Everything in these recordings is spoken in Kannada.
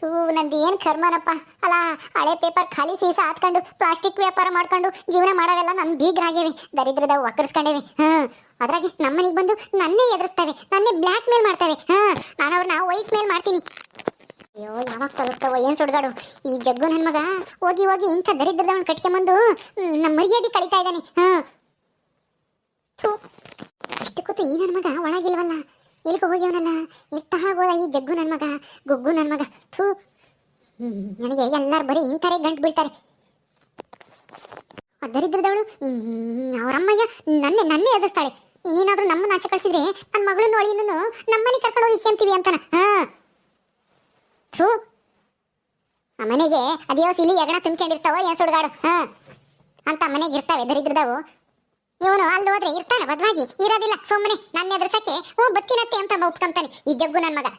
ತೂ ನಂದು ಏನು ಕರ್ಮನಪ್ಪ. ಅಲ್ಲ, ಹಳೆ ಪೇಪರ್ ಖಾಲಿ ಸೀಸ ಹಾತ್ಕೊಂಡು ಪ್ಲಾಸ್ಟಿಕ್ ವ್ಯಾಪಾರ ಮಾಡ್ಕೊಂಡು ಜೀವನ ಮಾಡೋವೆಲ್ಲ ನನ್ನ ಬೀಗ್ರಾಗ್ಯವೆ, ದರಿದ್ರದ ಒಕ್ಕರ್ಸ್ಕೊಂಡೇವೆ. ಅದ್ರಾಗೆ ನಮ್ಮನೆಗೆ ಬಂದು ನನ್ನೇ ಎದುರಿಸ್ತವೆ, ನನ್ನೇ ಬ್ಲ್ಯಾಕ್ ಮೇಲ್ ಮಾಡ್ತವೆ. ನಾನು ಅವ್ರನ್ನ ವೈಟ್ ಮೇಲ್ ಮಾಡ್ತೀನಿ. ಅಯ್ಯೋ, ಯಾವಾಗ ತಲುಪ್ತವೋ ಏನು ಸುಡ್ಗಾಡು ಈ ಜಗ್ಗು ನನ್ನ ಮಗ. ಹೋಗಿ ಹೋಗಿ ಇಂಥ ದರಿದ್ರದವನ್ನ ಕಟ್ಕೊಂಬಂದು ನಮ್ಮ ಮರ್ಯಾದೆ ಕಳೀತಾ ಇದ್ದಾನೆ. ಥೂ, ಅಷ್ಟು ಕೂತು ಈ ನನ್ನ ಮಗ ಒಳಗಿಲ್ವಲ್ಲ, ಎಲ್ಲಿಗೆ ಹೋಗ್ಯವನಲ್ಲ, ಎತ್ತ ಹಾಗೋದ ಈ ಜಗ್ಗು ನನ್ನ ಮಗ, ಗುಗ್ಗು ನನ್ನ ಮಗ. ಥೂ, ನನಗೆ ಎಲ್ಲರೂ ಬರೀ ಇಂಥರೇ ಗಂಟು ಬೀಳ್ತಾರೆ. ಆ ದರಿದ್ರದವಳು ಅವರಮ್ಮಯ್ಯ ನನ್ನೇ ಎದುರಿಸ್ತಾಳೆ. ನೀನಾದ್ರೂ ನಮ್ಮನ್ನ ಆಚೆ ಕಳಿಸಿದ್ರೆ ನನ್ನ ಮಗಳನ್ನ ಒಳಿನೂ ನಮ್ಮನೆ ಕರ್ಕೊಂಡು ಹೋಗಿ ಇಕ್ಕೆಂತೀವಿ ಅಂತಾನ. ಥೂ, ಆ ಮನೆಗೆ ಅದ್ಯೋ ಸಿಲಿ ಎಗಣ ತುಂಬ್ಕೊಂಡಿರ್ತಾವ ಏನ್ ಸುಡ್ಗಾಡು ಅಂತ ಮನೆಗೆ ಇರ್ತಾವೆ ದರಿದ್ರದವು. ಇವನು ಅಲ್ಲಿ ಹೋದ್ರೆ ಇರ್ತಾನೆ ಬದ್ವಾಗಿ, ಇರೋದಿಲ್ಲ. ಸುಮ್ಮನೆ ನನ್ನ ಎದುರ್ಸಕ್ಕೆ ಬತ್ತಿನತ್ತೆ ಅಂತ ಒಪ್ಕೊಂತಾನೆ ಈ ಜಗ್ಗು ನನ್ನ ಮಗ.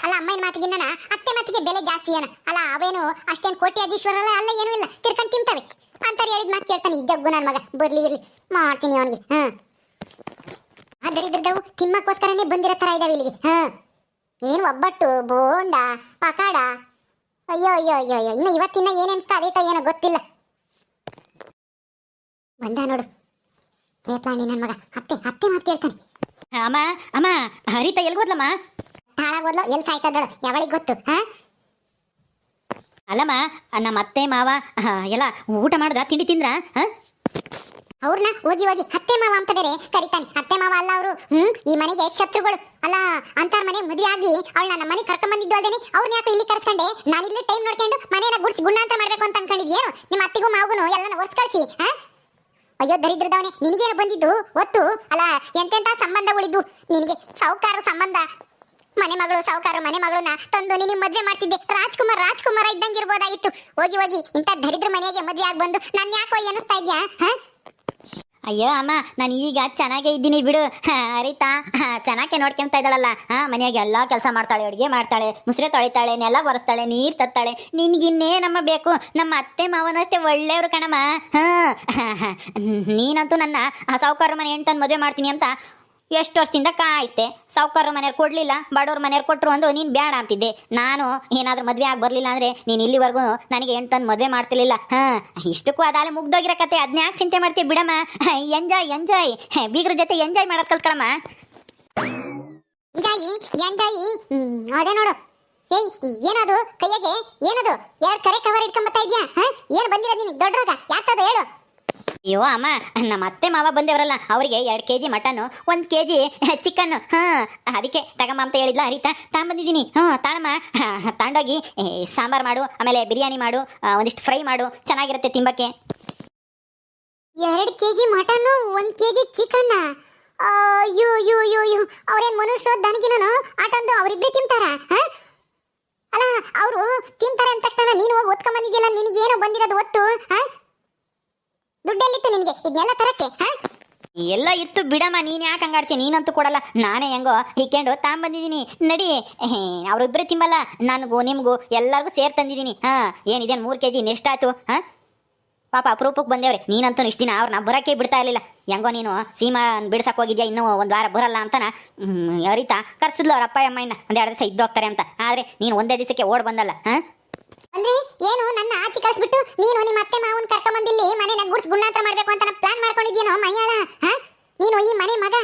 ಅಲ್ಲ, ಅಮ್ಮನ ಮಾತಿಗಿನ್ನ ಅತ್ತೆ ಮಾತಿಗೆ ಬೆಲೆ ಜಾಸ್ತಿ ಏನ ಅಲ್ಲ. ಅವೇನು ಅಷ್ಟೇನು ಕೋಟ್ಯಾಧೀಶ್ವರಲ್ಲ ಅಲ್ಲ, ಏನೂ ಇಲ್ಲ, ತಿರ್ಕೊಂಡು ತಿಂತವೆ ಅಂತಾರೆ. ಹೇಳಿದ್ ಮಾತು ಕೇಳ್ತಾನೆ ಈ ಜಗ್ಗು ನನ್ನ ಮಗ. ಬರ್ಲಿ ಇರ್ಲಿ, ಮಾಡ್ತೀನಿ ಅವನಿಗೆ. ಆ ದರಿದ್ರದವು ತಿಮ್ಮಕ್ಕೋಸ್ಕರನೇ ಬಂದಿರೋ ತರ ಇದಾವೆ ಇಲ್ಲಿಗೆ. ಏನು ಒಬ್ಬಟ್ಟು, ಬೋಂಡ, ಪಕಾಡ, ಅಯ್ಯೋ ಅಯ್ಯೋ ಅಯ್ಯೋ ಅಯ್ಯೋ, ಇನ್ನು ಇವತ್ತಿನ ಏನೇನು ಕದೀತಾ ಏನೋ ಗೊತ್ತಿಲ್ಲ. ಬಂದ ನೋಡು ಏತ್ಲಾಣಿ ನನ್ನ ಮಗ. ಅತ್ತೆ ಮಾತು ಕೇಳ್ತಾನೆ. ಅಮ್ಮ ಅಮ್ಮ, ಹರಿತಾ ಎಲ್ಗೋದ್ಲಮ್ಮ? ತಾಳಾಗೋದ್ಲು, ಎಲ್ಲಿ ಸಾಯ್ತದಳು ಯಾವಳಿಗೆ ಗೊತ್ತು. ಅಲ್ಲಮ್ಮ, ನಮ್ಮ ಅತ್ತೆ ಮಾವ ಎಲ್ಲ ಊಟ ಮಾಡ್ದ, ತಿಂಡಿ ತಿಂದ್ರ? ಅವ್ರನ್ನ ಹೋಗಿ ಹೋಗಿ ಅತ್ತೆ ಮಾವ ಅಂತ ಬೇರೆ ಕರಿತಾನೆ. ಅತ್ತೆ ಮಾವ ಅಲ್ಲ ಅವರು, ಈ ಮನೆಗೆ ಶತ್ರುಗಳು. ಅಲ್ಲ, ಅಂತಾರ ಮನೆ ಮದುವೆ ಆಗಿ ಅವಳನ್ನ ನಮ್ಮ ಮನೆಗೆ ಕರ್ಕೊಂಡ್ ಬಂದಿದ್ದು ಅಲ್ದೇನೆ ಅವ್ರನ್ನ ಯಾಕೆ ಇಲ್ಲಿ ಕರ್ಸ್ಕೊಂಡೆ? ನಾನು ಇಲ್ಲೇ ಟೈಮ್ ನೋಡ್ಕೊಂಡು ಮನೇನ ಗುಡ್ಸಿ ಗುಂಡಾಂತರ ಮಾಡ್ಬೇಕು ಅಂತ ಅನ್ಕೊಂಡಿದ್ಯೇನು? ನಿಮ್ಮ ಅತ್ತಿಗೂ ಮಾವಗೂ ಎಲ್ಲನ ಒರ್ಸ್ ಕಳಿಸಿ. ಅಯ್ಯೋ ದರಿದ್ರದವನೇ, ನಿನಗೇನು ಬಂದಿದ್ದು ಒತ್ತು? ಅಲ್ಲ, ಎಂತೆಂತ ಸಂಬಂಧ ಉಳಿದು ನಿನಗೆ. ಸಾಹುಕಾರ ಸಂಬಂಧ, ಮನೆ ಮಗಳು ಸಾಹುಕಾರ ಮನೆ ಮಗಳನ್ನ ತಂದು ನಿನಗೆ ಮದ್ವೆ ಮಾಡ್ತಿದ್ದೆ. ರಾಜ್ಕುಮಾರ ಇದ್ದಂಗಿರ್ಬೋದಾಗಿತ್ತು. ಹೋಗಿ ಹೋಗಿ ಇಂಥ ದರಿದ್ರ ಮನೆಗೆ ಮದ್ವೆ ಆಗಿ ಬಂದು ನನ್ನ ಯಾಕೋ ಎನಿಸ್ತಾ ಇದ್ಯಾ? ಅಯ್ಯೋ ಅಮ್ಮ, ನಾನು ಈಗ ಚೆನ್ನಾಗೇ ಇದ್ದೀನಿ ಬಿಡು. ಹರಿತಾ ಚೆನ್ನಾಗೆ ನೋಡ್ಕೊಂತ ಇದ್ದಾಳಲ್ಲ. ಮನೆಯಾಗ ಎಲ್ಲ ಕೆಲಸ ಮಾಡ್ತಾಳೆ, ಅಡುಗೆ ಮಾಡ್ತಾಳೆ, ಮುಸ್ರೆ ತೊಳಿತಾಳೆ, ನೆಲ ಒರೆಸ್ತಾಳೆ, ನೀರು ತತ್ತಾಳೆ. ನಿನ್ಗಿನ್ನೇನಮ್ಮ ಬೇಕು? ನಮ್ಮ ಅತ್ತೆ ಮಾವನೂ ಅಷ್ಟೇ ಒಳ್ಳೆಯವರು ಕಣಮ್ಮ. ನೀನಂತೂ ನನ್ನ ಸಾಹುಕಾರ ಮನೆ ಹೆಣ್ತಂದು ಮದುವೆ ಮಾಡ್ತೀನಿ ಅಂತ ಎಷ್ಟು ವರ್ಷದಿಂದ ಕಾಯಿಸ್ತೆ. ಸಾಹುಕಾರ ಮನೆಯವ್ರು ಕೊಡಲಿಲ್ಲ, ಬಡವ್ರ ಮನೆಯವ್ರು ಕೊಟ್ಟರು ಅಂದು ನೀನು ಬೇಡ ಅಂತಿದ್ದೆ. ನಾನು ಏನಾದರೂ ಮದುವೆ ಆಗಿ ಬರಲಿಲ್ಲ ಅಂದರೆ ನೀನು ಇಲ್ಲಿವರೆಗೂ ನನಗೆ ಹೆಣ್ತಂದು ಮದುವೆ ಮಾಡ್ತಿರ್ಲಿಲ್ಲ. ಇಷ್ಟಕ್ಕೂ ಅದಾಲೆ ಮುಗ್ದೋಗಿರೋ ಕತೆ, ಅದನ್ನ ಯಾಕೆ ಚಿಂತೆ ಮಾಡ್ತೀವಿ ಬಿಡಮ್ಮ. ಎಂಜಾಯ್ ಬೀಗ್ರ ಜೊತೆ ಎಂಜಾಯ್ ಮಾಡೋದು ಕಲ್ತ್ಕೊಳಮ್ಮ. ಎಂಜಾಯಿ ಅದೇ ನೋಡು. ಏಯ್, ಏನದು ಕೈಯಾಗೆ? ಏನದು? ಎರಡು ಕರೆ ಕವರ್ ಇಟ್ಕೊಂಬತ್ತಾ ಇದ್ಯಾ? ಏನು ಬಂದಿರೋದು ನಿನಗೆ ದೊಡ್ಡರಾಗ? ಯಾಕದು ಹೇಳು? ಅಯ್ಯೋ ಅಮ್ಮ, ನಮ್ಮ ಅತ್ತೆ ಮಾವ ಬಂದೇವರಲ್ಲ, ಅವರಿಗೆ 2 kg ಮಟನ್ನು, 1 kg ಚಿಕನ್ನು. ಅದಕ್ಕೆ ತಗಮ್ಮ ಅಂತ ಹೇಳಿದ್ಲ ಹರಿತಾ, ತಗೊಂಬಂದಿದ್ದೀನಿ. ತಾಳಮ್ಮ, ತಗೊಂಡೋಗಿ ಸಾಂಬಾರು ಮಾಡು, ಆಮೇಲೆ ಬಿರಿಯಾನಿ ಮಾಡು, ಒಂದಿಷ್ಟು ಫ್ರೈ ಮಾಡು, ಚೆನ್ನಾಗಿರುತ್ತೆ ತಿಂಬಕ್ಕೆ. 2 kg ಮಟನ್ನು, 1 kg ಚಿಕನ್ನ? ಅಯ್ಯೋ ಯೋ ಯೋ ಯೋ, ಅವ್ರೇನು ಮನುಷ್ಯ ದನಗಿನೋ ಆಟಂದು ಅವರಿಬ್ಬರೇ ತಿಂತಾರ? ಅಲ್ಲ, ಅವರು ತಿಂತಾರೆ ಅಂದ ತಕ್ಷಣ ನೀನು ಹೋಗಿ ಒತ್ಕೊಂಬಂದಿದ್ಯಲ್ಲ, ನಿನಗೇನೋ ಬಂದಿರೋದು ಒತ್ತು? ದುಡ್ಡೆಲ್ಲಿತ್ತು ನಿನಗೆ ಇದನ್ನೆಲ್ಲ ತರಕ್ಕೆ? ಎಲ್ಲ ಇತ್ತು ಬಿಡಮ್ಮ, ನೀನು ಯಾಕೆ ಹಂಗಾಡ್ತೀನಿ? ನೀನಂತೂ ಕೊಡಲ್ಲ, ನಾನೇ ಹೆಂಗೋ ಹಿಕ್ಕೊಂಡು ತಗೊಂಬಂದಿದ್ದೀನಿ. ನಡಿ, ಅವರಿಬ್ಬರೇ ತಿಂಬಲ್ಲ, ನನಗೂ ನಿಮಗೂ ಎಲ್ಲರಿಗೂ ಸೇರ್ ತಂದಿದ್ದೀನಿ. ಏನಿದೆ 3 kg ನೆಕ್ಸ್ಟ್ ಆಯ್ತು. ಪಾಪ ಅಪರೂಪಕ್ಕೆ ಬಂದೇವ್ರೆ. ನೀನಂತೂ ಇಷ್ಟು ದಿನ ಅವ್ರನ್ನ ಬರೋಕ್ಕೆ ಬಿಡ್ತಾ ಇರಲಿಲ್ಲ. ಹೆಂಗೋ ನೀನು ಸೀಮಾ ಬಿಡ್ಸಕ್ಕೆ ಹೋಗಿದ್ಯಾ, ಇನ್ನೂ 1 ವಾರ ಬರಲ್ಲ ಅಂತನ ಹರಿತಾ ಕರ್ಸಿದ್ಲು ಅವ್ರ ಅಪ್ಪ ಅಮ್ಮ. 1-2 ದಿವಸ ಇದ್ದೋಗ್ತಾರೆ ಅಂತ. ಆದರೆ ನೀನು ಒಂದೇ ದಿವಸಕ್ಕೆ ಓಡ್ ಬಂದಲ್ಲ. ಅಂದ್ರೆ ಏನು, ನನ್ನ ಆಚೆ ಕಳಿಸ್ಬಿಟ್ಟು ನೀನು ನಿಮ್ಮ ಅತ್ತೆ ಮಾವನ್ ಕರ್ಕೊಂಬಂದಿಲ್ಲಿ ಮನೆನ ಗುಡ್ಸ್ ಗುಂಡಾಂತರ ಮಾಡ್ಬೇಕು ಅಂತ ಪ್ಲಾನ್ ಮಾಡ್ಕೊಂಡಿದ್ಯೇನೋ ಮೈಯಾಳ? ನೀನು ಈ ಮನೆ ಮಗ?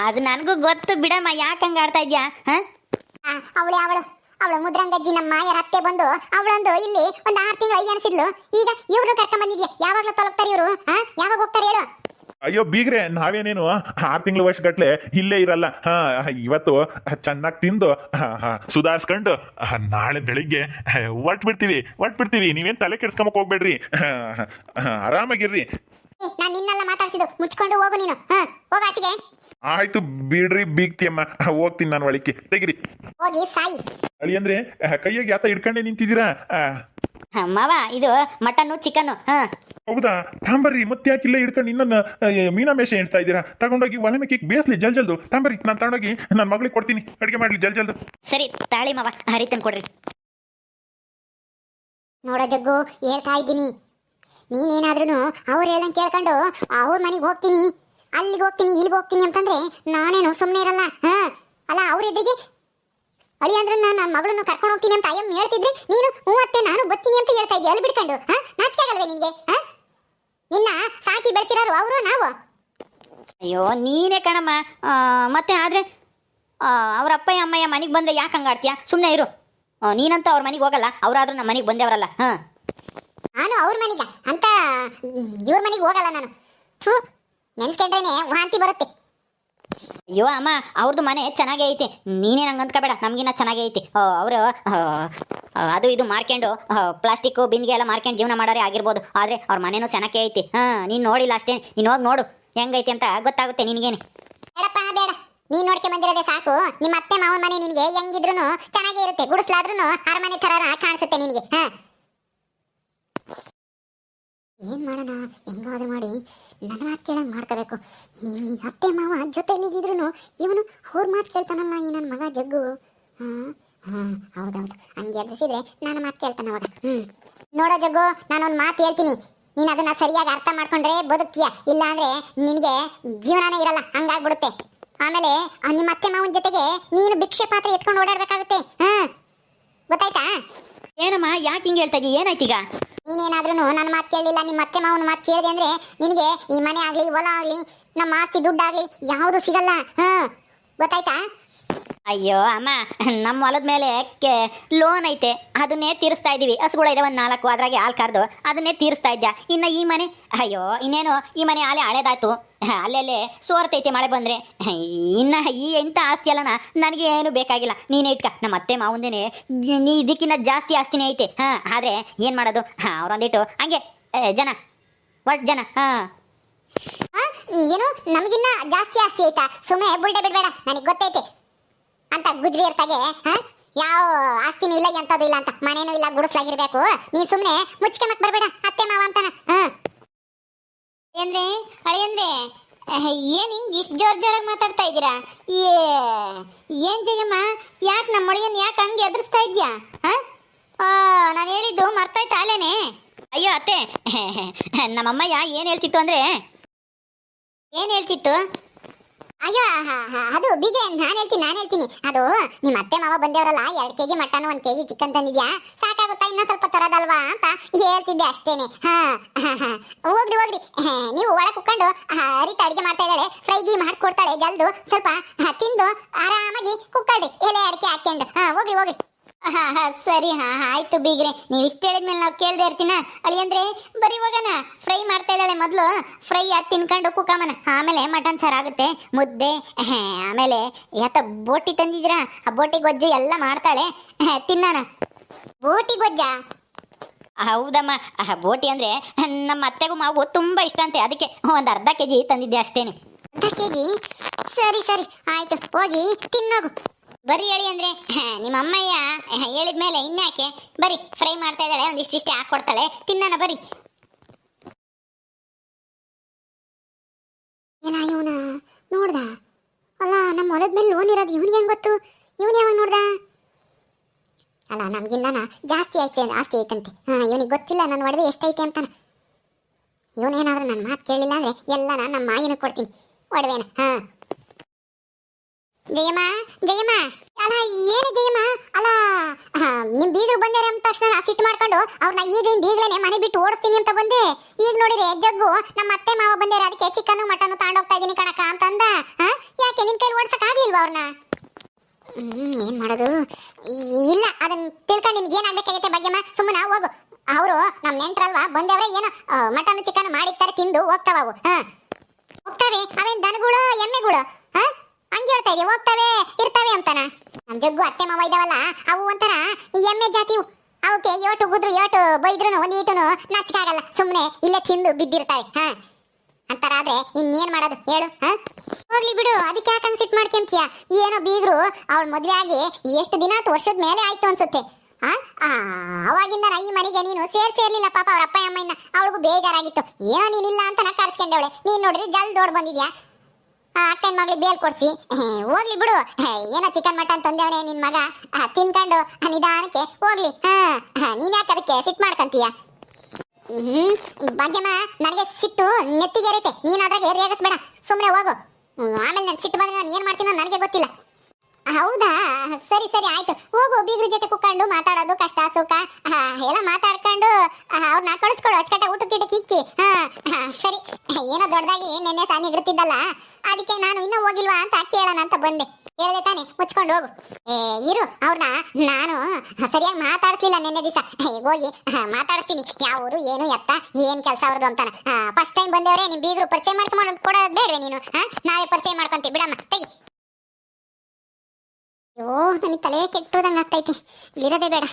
ಅದು ನನಗೂ ಗೊತ್ತು ಬಿಡಮ್ಮ, ಯಾಕೆ ಹಂಗೆ ಆಡ್ತಾ ಇದ್ಯಾ? ಅವಳು ಮುದ್ರಂಗಜ್ಜಿ ನಮ್ಮ ಮಾಯರ ಅತ್ತೆ ಬಂದು ಅವಳೊಂದು ಇಲ್ಲಿ 6 ತಿಂಗಳು ಅನಿಸಿದ್ಲು. ಈಗ ಇವ್ರನ್ನು ಕರ್ಕೊಂಬಂದಿದ್ಯಾ? ಯಾವಾಗ್ಲೂ ತೊಲಗ್ತಾರೆ ಇವರು? ಯಾವಾಗ ಹೋಗ್ತಾರೆ ಹೇಳು? ಅಯ್ಯೋ ಬೀಗ್ರೆ, ನಾವೇನೇನು 6 ತಿಂಗಳು ವರ್ಷಗಟ್ಲೆ ಇಲ್ಲೇ ಇರಲ್ಲ. ಇವತ್ತು ಚೆನ್ನಾಗಿ ತಿಂದು ಸುಧಾರಿಸ್ಕೊಂಡು ನಾಳೆ ಬೆಳಿಗ್ಗೆ ಹೊಟ್ಬಿಡ್ತೀವಿ. ನೀವೇನು ತಲೆ ಕೆಡ್ಸ್ಕೊಂಬಕ್ ಹೋಗ್ಬೇಡ್ರಿ, ಆರಾಮಾಗಿರ್ರಿ. ನಾನು ನಿನ್ನೆಲ್ಲ ಮಾತಾಡ್ಸಿದ್ದು, ಮುಚ್ಕೊಂಡು ಹೋಗು ನೀನು. ಹೋಗ ಆಚೆಗೆ. ಆಯ್ತು ಬಿಡ್ರಿ ಬೀಗ್ತಿಯಮ್ಮ, ಹೋಗ್ತೀನಿ ನಾನು ಒಳಕ್ಕೆ. ತೆಗಿರಿ, ಹೋಗಿ ಸಾಯಿ. ಅಳಿ ಅಂದ್ರೆ ಕೈಯಾಗ ಯಾತ ಹಿಡ್ಕೊಂಡೆ ನಿಂತಿದ್ದೀರಾ? ಮಾವ, ಇದು ಮಟನ್ನು ಚಿಕನ್ನು. ಹೌದಾ? ತಾಂಬರ್ರಿ, ಮತ್ತೆ ಯಾಕಿಲ್ಲ ಹಿಡ್ಕೊಂಡು ಇನ್ನೊಂದು ಮೀನಾಮೇಷ ಎಣ್ತಾ ಇದ್ದೀರಾ? ತಗೊಂಡೋಗಿ ಒಲೆ ಮೇಕಿಗೆ ಬೇಯಿಸ್ಲಿ ಜಲ್ದು. ತಾಂಬರ್ರಿ, ನಾನು ತಗೊಂಡೋಗಿ ನನ್ನ ಮಗಳಿಗೆ ಕೊಡ್ತೀನಿ, ಅಡುಗೆ ಮಾಡ್ಲಿ ಜಲ್ದು. ಸರಿ ತಾಳಿ ಮಾವ, ಹರಿತನ್ ಕೊಡ್ರಿ. ನೋಡ ಜಗ್ಗು, ಹೇಳ್ತಾ ಇದ್ದೀನಿ, ನೀನೇನಾದ್ರೂ ಅವ್ರು ಹೇಳಂಗೆ ಕೇಳ್ಕೊಂಡು ಅವ್ರ ಮನೆಗೆ ಹೋಗ್ತೀನಿ, ಅಲ್ಲಿಗೆ ಹೋಗ್ತೀನಿ, ಇಲ್ಲಿಗೆ ಹೋಗ್ತೀನಿ ಅಂತಂದ್ರೆ ನಾನೇನು ಸುಮ್ಮನೆ ಇರಲ್ಲ. ಅಲ್ಲ, ಅವ್ರ ಎದುರಿಗೆ ಅಳಿ ಅಂದ್ರೆ ನನ್ನ ಮಗಳನ್ನು ಕರ್ಕೊಂಡು ಹೋಗ್ತೀನಿ ಅಂತ ಅಯ್ಯಮ್ಮ ಹೇಳ್ತಿದ್ರೆ ನೀನು ಹ್ಞೂ ಅತ್ತೆ ನಾನು ಬರ್ತೀನಿ ಅಂತ ಹೇಳ್ತಾ ಇದ್ದೆ ಅಲ್ಲಿ ಬಿಡ್ಕೊಂಡು ನಾಚಿಕೆ ಆಗಲ್ವೇ ನಿನ್ಗೆ ನಿನ್ನ ಸಾಕಿ ಬೆಳೆಸಿರೋರು ಅವರು ನಾವು. ಅಯ್ಯೋ ನೀನೇ ಕಣಮ್ಮ. ಮತ್ತೆ ಆದರೆ ಅವ್ರ ಅಪ್ಪಯ್ಯ ಅಮ್ಮಯ್ಯ ಮನೆಗೆ ಬಂದರೆ ಯಾಕೆ ಹಂಗಾಡ್ತೀಯ? ಸುಮ್ಮನೆ ಇರು. ನೀನಂತೂ ಅವ್ರ ಮನೆಗೆ ಹೋಗಲ್ಲ, ಅವರಾದ್ರೂ ನಮ್ಮ ಮನೆಗೆ ಬಂದೇವರಲ್ಲ. ನಾನು ಅವ್ರ ಮನೆಗೆ ಅಂತ ಇವ್ರ ಮನೆಗೆ ಹೋಗಲ್ಲ ನಾನು. ಥೂ, ನೆನ್ಸ್ಕೊಂಡ್ರೇನೆ ವಾಂತಿ ಬರುತ್ತೆ. ಅಯ್ಯೋ ಅಮ್ಮ, ಅವ್ರದ್ದು ಮನೆ ಚೆನ್ನಾಗೇ ಐತಿ, ನೀನೇ ನಂಗೆ ಅಂದ್ಕೋಬೇಡ, ನಮಗಿನ್ನ ಚೆನ್ನಾಗೇ ಐತಿ. ಅವರು ಅದು ಇದು ಮಾರ್ಕೊಂಡು ಪ್ಲಾಸ್ಟಿಕ್ಕು ಬಿಂದಿಗೆ ಎಲ್ಲ ಮಾರ್ಕೊಂಡು ಜೀವನ ಮಾಡೋರೇ ಆಗಿರ್ಬೋದು, ಆದರೆ ಅವ್ರ ಮನೆನೂ ಚೆನ್ನಾಗೇ ಐತಿ. ನೀನು ನೋಡಿಲ್ಲ ಅಷ್ಟೇ, ನೀನು ಹೋಗಿ ನೋಡು ಹೆಂಗೈತಿ ಅಂತ ಗೊತ್ತಾಗುತ್ತೆ ನಿನಗೇನೆ. ಬೇಡಪ್ಪ ಬೇಡ, ನೀನ್ ನೋಡ್ಕೊಂಡ್ ಬಂದಿರೋದೇ ಸಾಕು. ನಿಮ್ಮ ಅತ್ತೆ ಮಾವನ ಮನೆ ನಿನಗೆ ಹೆಂಗಿದ್ರು ಚೆನ್ನಾಗೇ ಇರುತ್ತೆ, ಗುಡಿಸ್ಲಾದ್ರೂ ಅರಮನೆ ತರ ಕಾಣಿಸುತ್ತೆ ನಿನಗೆ. ಏನ್ ಮಾಡೋಣ, ಹೆಂಗಾದ್ರೂ ಮಾಡಿ ನನ್ನ ಮಾತು ಕೇಳಂಗ್ ಮಾಡ್ಕೋಬೇಕು. ಈ ಅತ್ತೆ ಮಾವ ಜೊತೆಲಿ ಇದ್ರೂ ಇವನು ಅವ್ರ ಮಾತು ಕೇಳ್ತಾನಲ್ಲ ಈ ನನ್ನ ಮಗ ಜಗ್ಗು. ಹೌದೌದು, ಹಂಗೆ ಎದುರಿಸಿದ್ರೆ ನನ್ನ ಮಾತು ಕೇಳ್ತಾನ ಅವಾಗ. ನೋಡೋ ಜಗ್ಗು, ನಾನೊಂದು ಮಾತು ಹೇಳ್ತೀನಿ, ನೀನು ಅದನ್ನ ಸರಿಯಾಗಿ ಅರ್ಥ ಮಾಡ್ಕೊಂಡ್ರೆ ಬದುಕ್ತೀಯ, ಇಲ್ಲ ಅಂದ್ರೆ ನಿನಗೆ ಜೀವನನೇ ಇರಲ್ಲ, ಹಂಗಾಗ್ಬಿಡುತ್ತೆ. ಆಮೇಲೆ ನಿಮ್ಮ ಅತ್ತೆ ಮಾವನ ಜೊತೆಗೆ ನೀನು ಭಿಕ್ಷೆ ಪಾತ್ರೆ ಎತ್ಕೊಂಡು ಓಡಾಡ್ಬೇಕಾಗುತ್ತೆ. ಗೊತ್ತಾಯ್ತಾ? ಏನಮ್ಮ ಯಾಕೆ ಹಿಂಗೆ ಹೇಳ್ತಾ ಇದೀಯ? ಏನಾಯ್ತೀಗ? ನೀನೇನಾದ್ರೂ ನನ್ನ ಮಾತು ಕೇಳಲಿಲ್ಲ, ನಿಮ್ಮ ಅತ್ತೆ ಮಾವನ ಮಾತು ಕೇಳಿದೆ ಅಂದ್ರೆ ನಿನಗೆ ಈ ಮನೆ ಆಗ್ಲಿ ಹೊಲ ಆಗ್ಲಿ ನಮ್ಮ ಆಸ್ತಿ ದುಡ್ಡಾಗ್ಲಿ ಯಾವುದು ಸಿಗಲ್ಲ. ಗೊತ್ತಾಯ್ತಾ? ಅಯ್ಯೋ ಅಮ್ಮ, ನಮ್ಮ ಹೊಲದ ಮೇಲೆ ಲೋನ್ ಐತೆ, ಅದನ್ನೇ ತೀರಿಸ್ತಾ ಇದ್ದೀವಿ. ಹಸುಗಳು ಇದೆ ಒಂದು 4, ಅದ್ರಾಗೆ ಹಾಲು ಕರೆದು ಅದನ್ನೇ ತೀರಿಸ್ತಾ ಇದ್ದ. ಇನ್ನು ಈ ಮನೆ, ಅಯ್ಯೋ ಇನ್ನೇನು ಈ ಮನೆ ಹಾಲೆ ಹಳೇದಾಯ್ತು, ಅಲ್ಲೆಲ್ಲೇ ಸೋರ್ತೈತೆ ಮಳೆ ಬಂದರೆ. ಇನ್ನು ಈ ಎಂಥ ಆಸ್ತಿ ಅಲ್ಲನ ನನಗೆ ಏನು ಬೇಕಾಗಿಲ್ಲ, ನೀನೇ ಇಟ್ಕ. ನಮ್ಮ ಅತ್ತೆ ಮಾವಂದೇನೆ ನೀ ಇದಕ್ಕಿಂತ ಜಾಸ್ತಿ ಆಸ್ತಿನೇ ಐತೆ. ಆದರೆ ಏನು ಮಾಡೋದು, ಅವ್ರೊಂದಿಟ್ಟು ಹಂಗೆ ಜನ ಒಟ್ಟು ಜನ. ಏನು ನಮಗಿನ್ನ ಜಾಸ್ತಿ ಆಸ್ತಿ ಐತಾ? ಸುಮ್ಮನೆ ಬುಲ್ಡೆ ಬಿಡಬೇಡ, ನನಗೆ ಗೊತ್ತೈತೆ ಅಂತ ಗುಜ್ರಿ ಇರ್ತಾಗೆ. ಯಾವ ಆಸ್ತಿನೂ ಇಲ್ಲ, ಎಂತದು ಇಲ್ಲ ಅಂತ, ಮನೇನೂ ಇಲ್ಲ, ಗುಡಿಸ್ಲಾಗಿರ್ಬೇಕು. ನೀನ್ ಸುಮ್ನೆ ಮುಚ್ಕೆ ಮಕ್ ಬರ್ಬೇಡ ಅತ್ತೆ ಮಾವ ಅಂತಾನ. ಏನ್ರಿ ಅಳಿಯಂದ್ರೆ, ಏನ್ ಹಿಂಗ್ ಇಷ್ಟು ಜೋರಾಗಿ ಮಾತಾಡ್ತಾ ಇದ್ದೀರಾ? ಏನ್ ಜಯಮ್ಮ, ಯಾಕೆ ನಮ್ಮ ಮಡಿಯನ್ ಯಾಕೆ ಹಂಗೆ ಎದುರಿಸ್ತಾ ಇದ್ಯಾ? ನಾನು ಹೇಳಿದ್ದು ಮರ್ತೋಯ್ತಾ ಅಲ್ಲೇನೆ? ಅಯ್ಯೋ ಅತ್ತೆ, ನಮ್ಮಮ್ಮಯ್ಯ ಏನು ಹೇಳ್ತಿತ್ತು ಅಂದರೆ, ಏನ್ ಹೇಳ್ತಿತ್ತು? ಅಯ್ಯೋ ಅದು ಬೀಗ, ನಾನು ಹೇಳ್ತೀನಿ. ಅದು ನಿಮ್ಮ ಅತ್ತೆ ಮಾವ ಬಂದೇವ್ರಲ್ಲ, 2 kg ಮಟನ್ 1 kg ಚಿಕನ್ ತಂದಿದ್ಯಾ, ಸಾಕಾಗುತ್ತಾ ಇನ್ನೂ ಸ್ವಲ್ಪ ತರೋದಲ್ವಾ ಅಂತ ಹೇಳ್ತಿದ್ದೆ ಅಷ್ಟೇನೆ. ಹೋಗ್ರಿ ನೀವು ಒಳಗೆ ಕುತ್ಕೊಂಡು ರೀತಿ ಅಡಿಗೆ ಮಾಡ್ತಾ ಇದ್ದಾಳೆ, ಫ್ರೈಗಿ ಮಾಡ್ಕೊಡ್ತಾಳೆ, ಜಲ್ದು ಸ್ವಲ್ಪ ತಿಂದು ಆರಾಮಾಗಿ ಕುಕ್ಕಳ್ರಿ, ಎಲೆ ಅಡಿಕೆ ಹಾಕ್ಕೊಂಡು. ಹೋಗ್ರಿ. ಸರಿ, ಆಯ್ತು ಬೀಗ್ರೆ, ನೀವು ಇಷ್ಟು ಹೇಳಿದ್ಮೇಲೆ ನಾವು ಕೇಳ್ದೆ ಇರ್ತೀನ. ಅಳಿಯಂದ್ರೆ ಬರೀ ಹೋಗೋಣ, ಫ್ರೈ ಮಾಡ್ತಾ ಇದ್ದಾಳೆ, ಮೊದಲು ಫ್ರೈ ಅದು ತಿನ್ಕೊಂಡು ಕುಕ್ಕಮ್ಮನ, ಆಮೇಲೆ ಮಟನ್ ಸಾರು ಆಗುತ್ತೆ, ಮುದ್ದೆ, ಆಮೇಲೆ ಯಾತ ಬೋಟಿ ತಂದಿದ್ದೀರಾ, ಆ ಬೋಟಿ ಗೊಜ್ಜು ಎಲ್ಲ ಮಾಡ್ತಾಳೆ, ತಿನ್ನೋಣ. ಬೋಟಿ ಗೊಜ್ಜಾ? ಹೌದಮ್ಮ, ಬೋಟಿ ಅಂದರೆ ನಮ್ಮ ಅತ್ತೆಗೂ ಮಾವು ತುಂಬ ಇಷ್ಟ ಅಂತೆ, ಅದಕ್ಕೆ ಒಂದು ಅರ್ಧ kg ತಂದಿದ್ದೆ ಅಷ್ಟೇನೆ. ಅರ್ಧ kg? ಸರಿ ಆಯ್ತು, ಹೋಗಿ ತಿನ್ನೋಗು. ಬರೀ ಹೇಳಿ ಅಂದ್ರೆ ನಿಮ್ಮ ಅಮ್ಮಯ್ಯ ಹೇಳಿದ್ಮೇಲೆ ಇನ್ಯಾಕೆ, ಬರೀ ಫ್ರೈ ಮಾಡ್ತಾ ಇದ್ದಾಳೆ, ಒಂದಿಷ್ಟಿಷ್ಟೇ ಹಾಕೊಡ್ತಾಳೆ, ತಿನ್ನೋಣ ಬರೀ. ಎಲ್ಲ ಇವನ ನೋಡ್ದ ಅಲ್ಲ, ನಮ್ಮ ಹೊಲದ ಮೇಲೆ ಲೋನ್ ಇರೋದು ಇವನಿಗೆ ಹೆಂಗ್ ಗೊತ್ತು? ಇವನ್ ಯಾವಾಗ ನೋಡ್ದ? ಅಲ್ಲ ನಮ್ಗಿನ್ನ ಜಾಸ್ತಿ ಆಸ್ತಿ ಐತಂತೆ. ಇವನಿಗೆ ಗೊತ್ತಿಲ್ಲ ನನ್ನ ಒಡವೆ ಎಷ್ಟೈತೆ ಅಂತಾನ. ಇವನೇನಾದ್ರೂ ನನ್ನ ಮಾತು ಕೇಳಿಲ್ಲ ಅಂದ್ರೆ ಎಲ್ಲ ನಮ್ಮ ಮಾಯಿನ ಕೊಡ್ತೀನಿ ಒಡವೆನ. ಜಯಮ್ಮ ಅಲ್ಲ ಏನು ಜಯಮ್ಮ, ಅಲ್ಲ ನಿಮ್ ಬೀಗರು ಬಂದಾರೆ ಅಂದ ತಕ್ಷಣ ಸಿಟ್ಟು ಮಾಡ್ಕೊಂಡು ಅವ್ರನ್ನ ಈಗ್ಲೇನೆ ಮನೆ ಬಿಟ್ಟು ಓಡಿಸ್ತೀನಿ ಅಂತ ಬಂದೆ. ಈಗ ನೋಡಿದ್ರೆ ಜಗ್ಗು ನಮ್ಮ ಅತ್ತೆ ಮಾವ ಬಂದಾರೆ, ಅದಕ್ಕೆ ಚಿಕನ್ ಮಟನ್ ತಗೊಂಡೋಗ್ತಾ ಇದೀನಿ ಕಣಕ ಅಂತಂದ. ಯಾಕೆ ನಿನ್ ಕೈಲಿ ಓಡ್ಸಕ್ ಆಗ್ಲಿಲ್ವಾ ಅವ್ರನ್ನ? ಏನ್ ಮಾಡೋದು? ಇಲ್ಲ, ಅದನ್ನ ತಿಳ್ಕೊಂಡು ನಿಮ್ಗೆ ಏನಾಗ್ಬೇಕಾಗೈತೆ ಭಾಗ್ಯಮ್ಮ, ಸುಮ್ಮನ ಹೋಗು. ಅವರು ನಮ್ ನೆಂಟ್ರಲ್ವಾ, ಬಂದವ್ರೆ ಏನೋ ಮಟನ್ ಚಿಕನ್ ಮಾಡಿರ್ತಾರೆ, ತಿಂದು ಹೋಗ್ತಾವ ಅವು. ಹೋಗ್ತಾವೆ, ಅವೇನ್ ದನಗಳು ಎಮ್ಮೆಗಳು? ಹಂಗೆ ಹೇಳ್ತಾ ಇದೀವಿ, ಹೋಗ್ತವೆ ಇರ್ತವೆ ಅಂತಾನ. ನಮ್ ಜಗ್ಗು ಅತ್ತೆ ಮಾವ ಇದಾವಲ್ಲ, ಅವು ಒಂಥರ ಎಮ್ಮೆ ಜಾತಿವು, ಅವಕ್ಕೆ ಏಟು ಗುದ್ರು ಏಟು ಬೈದ್ರು ಒಂದೀಟುನು ನಾಚಿಕಾಗಲ್ಲ, ಸುಮ್ನೆ ಇಲ್ಲೇ ತಿಂದು ಬಿದ್ದಿರ್ತಾವೆ. ಅಂತಾರ ಆದ್ರೆ ಇನ್ನೇನ್ ಮಾಡೋದು ಹೇಳು? ಹೋಗ್ಲಿ ಬಿಡು, ಅದಕ್ಕೆ ಯಾಕೆ ಅನ್ಸಿಟ್ ಮಾಡ್ಕೊಂತೀಯ? ಏನೋ ಬೀಗ್ರು ಅವಳ ಮದ್ವೆ ಆಗಿ ಎಷ್ಟು ದಿನ ಆಯ್ತು, ವರ್ಷದ ಮೇಲೆ ಆಯ್ತು ಅನ್ಸುತ್ತೆ. ಅವಾಗಿಂದ ಈ ಮನೆಗೆ ನೀನು ಸೇರ್ಲಿಲ್ಲ ಪಾಪ ಅವ್ರ ಅಪ್ಪ ಅಮ್ಮನ್ನ. ಅವಳಿಗೂ ಬೇಜಾರಾಗಿತ್ತು, ಏನೋ ನೀನಿಲ್ಲ ಅಂತ ನಾ ಕರ್ಸ್ಕೊಂಡವಳೆ. ನೀನ್ ನೋಡ್ರಿ ಜಲ್ದೋಡ್ ಬಂದಿದ್ಯಾ, ಅಕ್ಕನ ಮಗಳಿಗೆ ಬೇಲ್ ಕೊಡ್ಸಿ. ಹೋಗ್ಲಿ ಬಿಡು, ಏನೋ ಚಿಕನ್ ಮಟನ್ ತಂದೇವನೆ ನಿನ್ ಮಗ, ತಿನ್ಕೊಂಡು ನಿಧಾನಕ್ಕೆ ಹೋಗ್ಲಿ. ನೀನ್ ಯಾಕೆ ಅದಕ್ಕೆ ಸಿಟ್ಟು ಮಾಡ್ಕೊಂತೀಯ? ಭಾಗ್ಯಮ್ಮ, ನನಗೆ ಸಿಟ್ಟು ನೆತ್ತಿಗೇರೈತೆ, ನೀನ್ ಅದ್ರಾಗೆ ರೇಗಿಸ್ಬೇಡ, ಸುಮ್ಮನೆ ಹೋಗು. ಆಮೇಲೆ ನನ್ ಸಿಟ್ಟು ಬಂದ್ರೆ ನಾನು ಏನ್ ಮಾಡ್ತೀನೋ ನನಗೆ ಗೊತ್ತಿಲ್ಲ. ಹೌದಾ ಸರಿ ಸರಿ ಆಯ್ತು ಹೋಗು ಬೀಗ್ರ ಜೊತೆ ಕುತ್ಕೊಂಡು ಮಾತಾಡೋದು ಕಷ್ಟ ಸುಖ ಎಲ್ಲ ಮಾತಾಡ್ಕೊಂಡು ಅವ್ರನ್ನ ಕಳಿಸ್ಕೊಡು ಅಚ್ಚಕಟ್ಟ ಊಟಕ್ಕೆ ಇಕ್ಕಿ ಸರಿ ಏನೋ ದೊಡ್ಡದಾಗಿ ನೆನ್ನೆ ಸಾನಿ ಇಡ್ತಿದ್ದಲ್ಲ ಅದಕ್ಕೆ ನಾನು ಇನ್ನೂ ಹೋಗಿಲ್ವಾ ಅಂತ ಕೇಳೋಣ ಅಂತ ಬಂದೆ ಹೇಳ್ದೆ ತಾನೆ ಮುಚ್ಕೊಂಡು ಹೋಗು ಇರು ಅವ್ರನ್ನ ನಾನು ಸರಿಯಾಗಿ ಮಾತಾಡ್ತಿಲ್ಲ ನೆನ್ನೆ ದಿವಸ ಹೋಗಿ ಮಾತಾಡ್ತೀನಿ ಯಾವ ಊರು ಏನು ಎತ್ತ ಏನ್ ಕೆಲಸ ಅವ್ರದ್ದು ಅಂತಾನೆ ಫಸ್ಟ್ ಟೈಮ್ ಬಂದವ್ರೆ ನಿಮ್ ಬೀಗರು ಪರಿಚಯ ಮಾಡ್ಕೊಂಡು ಕೊಡೋದು ಬೇಡ್ವೆ ನೀನು ನಾವೇ ಪರಿಚಯ ಮಾಡ್ಕೊಂತೀವಿ ಬಿಡಮ್ಮ ತೆಗಿ ಅಯ್ಯೋ ನನಗೆ ತಲೆ ಕೆಟ್ಟೋದಂಗೆ ಆಗ್ತೈತಿ ಇಲ್ಲಿರೋದೇ ಬೇಡ